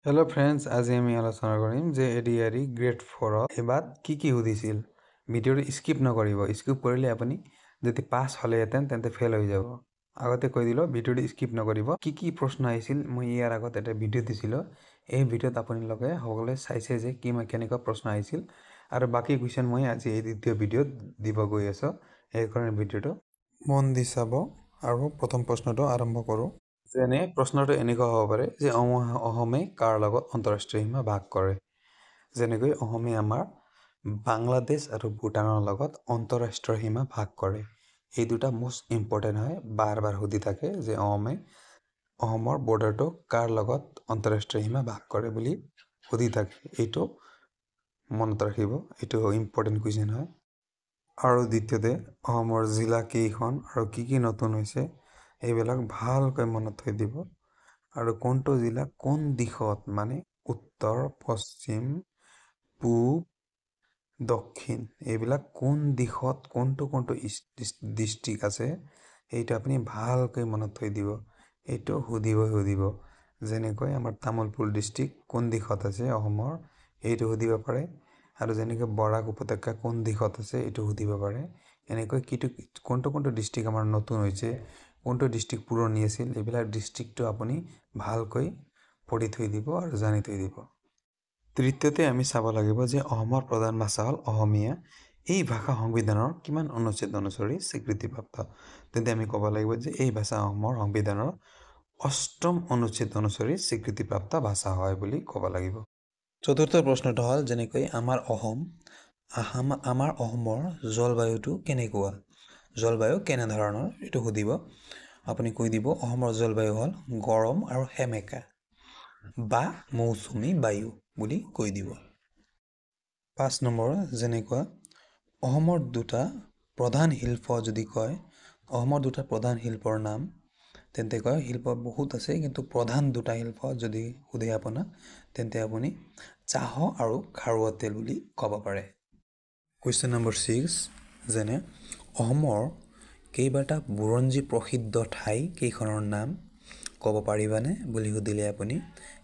Hello friends, आज আমি আলোচনা কৰিম যে এডিআৰই গ্ৰেড 4 এবাৰ কি সুধিছিল। ভিডিঅটো স্কিপ নকৰিব। স্কিপ কৰিলে আপুনি যদি পাস হলেহেঁতেন তেন্তে ফেল হৈ যাব। আগতে কৈ দিলো ভিডিঅটো স্কিপ নকৰিব। কি প্ৰশ্ন আহিছিল মই ইয়াৰ আগত এটা ভিডিঅ দিছিলো। এই ভিডিঅত আপোনালোকে সকলোৱে চাইছে যে কেনেকুৱা প্ৰশ্ন আহিছিল আৰু বাকি কুৱেশ্যন মই আজি এই দ্বিতীয় ভিডিঅত দিব গৈ আছো। এই কাৰণে ভিডিঅটো মন দি চাব আৰু প্ৰথম প্ৰশ্নটো আৰম্ভ কৰোঁ। যেনে প্ৰশ্নটো এনেকুৱা হ'ব পাৰে যে অসমে কাৰ লগত আন্তঃৰাষ্ট্ৰীয় সীমা ভাগ কৰে। যেনেকৈ অসমে আমাৰ বাংলাদেশ আৰু ভূটানৰ লগত আন্তঃৰাষ্ট্ৰীয় সীমা ভাগ কৰে। এই দুটা মোষ্ট ইম্পৰ্টেণ্ট হয়, বাৰ বাৰ সুধি থাকে যে অসমৰ বৰ্ডাৰটো কাৰ লগত আন্তঃৰাষ্ট্ৰীয় সীমা ভাগ কৰে বুলি সুধি থাকে। এইটো মনত ৰাখিব, এইটো ইম্পৰ্টেণ্ট কুৱেশ্যন হয়। আৰু দ্বিতীয়তে অসমৰ জিলা কেইখন আৰু কি নতুন হৈছে এইবিলাক ভালকৈ মনত থৈ দিব। আৰু কোনটো জিলা কোন দিশত, মানে উত্তৰ, পশ্চিম, পূব, দক্ষিণ, এইবিলাক কোন দিশত কোনটো ডিষ্ট্ৰিক্ট আছে এইটো আপুনি ভালকৈ মনত থৈ দিব। এইটো সুধিব। যেনেকৈ আমাৰ তামুলপুৰ ডিষ্ট্ৰিক্ট কোন দিশত আছে অসমৰ, এইটো সুধিব পাৰে। আৰু যেনেকৈ বৰাক উপত্যকা কোন দিশত আছে এইটো সুধিব পাৰে। এনেকৈ কোনটো ডিষ্ট্ৰিক্ট আমাৰ নতুন হৈছে, কোনটো ডিষ্ট্ৰিক্ট পুৰণি আছিল, এইবিলাক ডিষ্ট্ৰিক্টটো আপুনি ভালকৈ পঢ়ি থৈ দিব আৰু জানি থৈ দিব। তৃতীয়তে আমি চাব লাগিব যে অসমৰ প্ৰধান ভাষা হ'ল অসমীয়া। এই ভাষা সংবিধানৰ কিমান অনুচ্ছেদ অনুসৰি স্বীকৃতিপ্ৰাপ্ত। তেন্তে আমি ক'ব লাগিব যে এই ভাষা অসমৰ সংবিধানৰ ৮ম অনুচ্ছেদ অনুসৰি স্বীকৃতিপ্ৰাপ্ত ভাষা হয় বুলি ক'ব লাগিব। চতুৰ্থ প্ৰশ্নটো হ'ল যেনেকৈ আমাৰ অসমৰ জলবায়ুটো কেনেকুৱা, জলবায়ু কেনেধৰণৰ এইটো সুধিব। আপুনি কৈ দিব অসমৰ জলবায়ু হ'ল গৰম আৰু সেমেকা বা মৌচুমী বায়ু বুলি কৈ দিব। 5 নম্বৰ, যেনেকুৱা অসমৰ দুটা প্ৰধান শিল্প যদি কয়, অসমৰ দুটা প্ৰধান শিল্পৰ নাম, তেন্তে কয় শিল্প বহুত আছে কিন্তু প্ৰধান দুটা শিল্প যদি সোধে আপোনাক তেন্তে আপুনি চাহ আৰু খাৰুৱা তেল বুলি ক'ব পাৰে। কুৱেশ্যন নম্বৰ 6, যেনে অসমৰ কেইবাটা বুৰঞ্জী প্ৰসিদ্ধ ঠাই কেইখনৰ নাম ক'ব পাৰিবানে বুলি সুধিলে আপুনি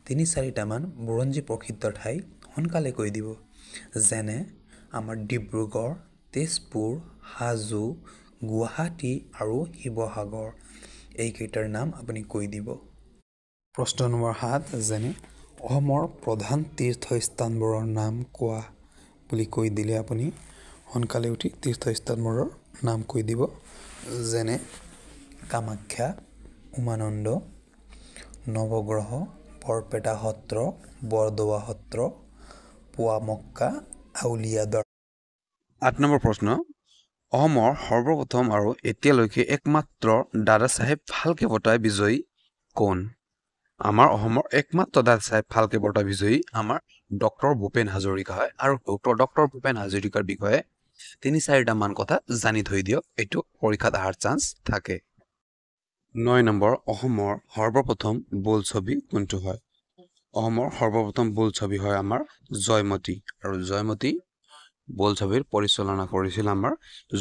৩-৪টামান বুৰঞ্জী প্ৰসিদ্ধ ঠাই সোনকালে কৈ দিব। যেনে আমাৰ ডিব্ৰুগড়, তেজপুৰ, হাজো, গুৱাহাটী আৰু শিৱসাগৰ, এইকেইটাৰ নাম আপুনি কৈ দিব। প্ৰশ্ন নম্বৰ 7, যেনে অসমৰ প্ৰধান তীৰ্থস্থানবোৰৰ নাম কোৱা বুলি কৈ দিলে আপুনি সোনকালে উঠি তীৰ্থস্থানবোৰৰ নাম কৈ দিব। যেনে কামাখ্যা, উমানন্দ, নৱগ্ৰহ, বৰপেটা সত্ৰ, বৰদোৱা সত্ৰ, পুৱামক্কা, আউলিয়াদৰা। 8 নম্বৰ প্ৰশ্ন, অসমৰ সৰ্বপ্ৰথম আৰু এতিয়ালৈকে একমাত্ৰ দাদা চাহেব ফাল্কে বঁটা বিজয়ী কোন? আমাৰ অসমৰ একমাত্ৰ দাদা চাহেব ফাল্কে বঁটা বিজয়ী আমাৰ ডক্টৰ ভূপেন হাজৰিকা হয়। আৰু ডক্টৰ ভূপেন হাজৰিকাৰ বিষয়ে ৩-৪টামান কথা জানি থৈ দিয়ক, এইটো পৰীক্ষাত অহাৰ চান্স থাকে। 9 নম্বৰ, অসমৰ সৰ্বপ্ৰথম বোলছবি কোনটো হয়? অসমৰ সৰ্বপ্ৰথম বোলছবি হয় আমাৰ জয়মতী। আৰু জয়মতী বোলছবিৰ পৰিচালনা কৰিছিল আমাৰ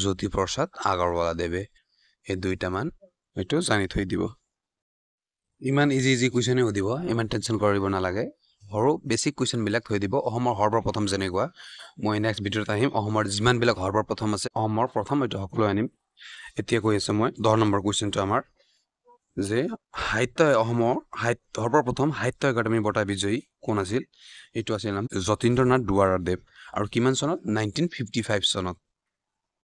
জ্যোতিপ্ৰসাদ আগৰৱালাদেৱে। এই 2টামান এইটো জানি থৈ দিব। ইমান ইজি কুৱেশ্যনে সুধিব, ইমান টেনশ্যন কৰিব নালাগে। সৰু বেছিক কুৱেশ্যনবিলাক থৈ দিব। অসমৰ সৰ্বপ্ৰথম যেনেকুৱা মই নেক্সট ভিডিঅ'ত আহিম, অসমৰ যিমানবিলাক সৰ্বপ্ৰথম আছে অসমৰ প্ৰথম এইটো সকলো আনিম। এতিয়া কৈ আছোঁ মই 10 নম্বৰ কুৱেশ্যনটো আমাৰ যে অসমৰ সৰ্বপ্ৰথম সাহিত্য একাডেমী বঁটা বিজয়ী কোন আছিল? এইটো আছিল যতীন্দ্ৰনাথ দুৱৰাদেৱ। আৰু কিমান চনত? 1955 চনত।